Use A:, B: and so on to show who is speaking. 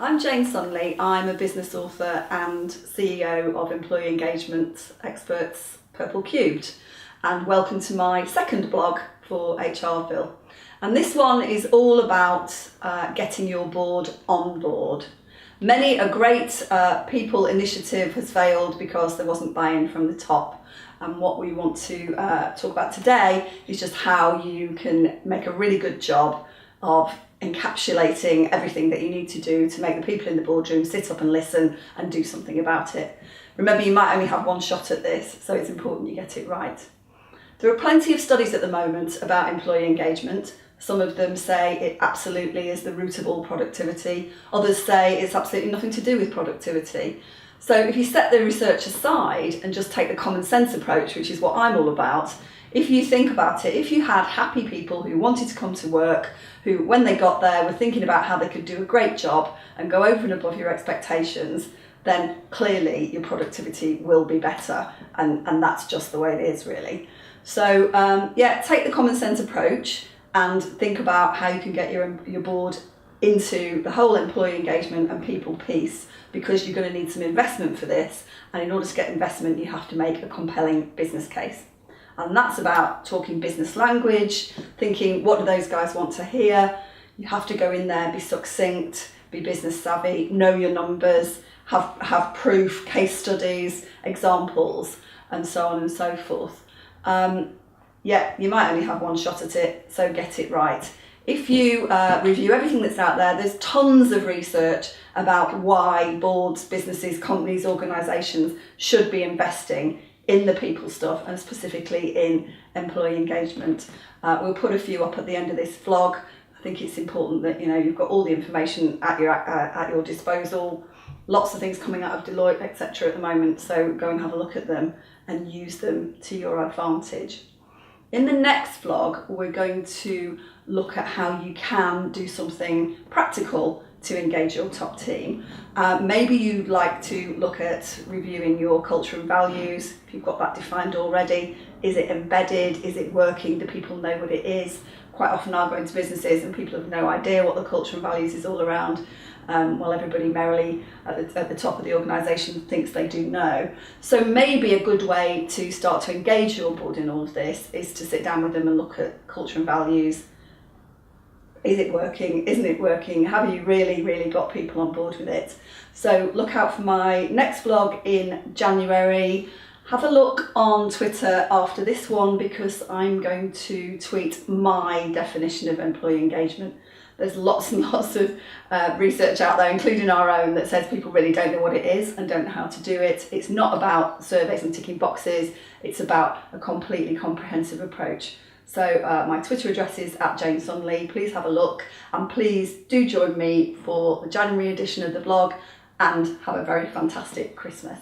A: I'm Jane Sunley. I'm a business author and CEO of employee engagement experts Purple Cubed, and welcome to my second blog for HRville. And this one is all about getting your board on board. Many a great people initiative has failed because there wasn't buy-in from the top. And what we want to talk about today is just how you can make a really good job of encapsulating everything that you need to do to make the people in the boardroom sit up and listen and do something about it. Remember, you might only have one shot at this, so it's important you get it right. There are plenty of studies at the moment about employee engagement. Some of them say it absolutely is the root of all productivity. Others say it's absolutely nothing to do with productivity. So if you set the research aside and just take the common sense approach, which is what I'm all about, if you think about it, if you had happy people who wanted to come to work, who when they got there were thinking about how they could do a great job and go over and above your expectations, then clearly your productivity will be better, and that's just the way it is really. So take the common sense approach and think about how you can get your board into the whole employee engagement and people piece, because you're going to need some investment for this, and in order to get investment you have to make a compelling business case. And that's about talking business language, thinking what do those guys want to hear. You have to go in there, be succinct, be business savvy, know your numbers, have proof, case studies, examples, and so on and so forth. You might only have one shot at it, so get it right. If you review everything that's out there, there's tons of research about why boards, businesses, companies, organisations should be investing in the people stuff, and specifically in employee engagement. We'll put a few up at the end of this vlog. I think it's important that you've got all the information at your disposal. Lots of things coming out of Deloitte, etc. at the moment, so go and have a look at them and use them to your advantage. In the next vlog, we're going to look at how you can do something practical to engage your top team. Maybe you'd like to look at reviewing your culture and values. If you've got that defined already, is it embedded? Is it working? Do people know what it is? Quite often I'll go into businesses and people have no idea what the culture and values is all around, while everybody merrily at the top of the organisation thinks they do know. So maybe a good way to start to engage your board in all of this is to sit down with them and look at culture and values. Is it working? Isn't it working? Have you really got people on board with it? So look out for my next vlog in January. Have a look on Twitter after this one, because I'm going to tweet my definition of employee engagement. There's lots and lots of research out there, including our own, that says people really don't know what it is and don't know how to do it. It's not about surveys and ticking boxes. It's about a completely comprehensive approach. So my Twitter address is @JaneSunley. Please have a look, and please do join me for the January edition of the blog, and have a very fantastic Christmas.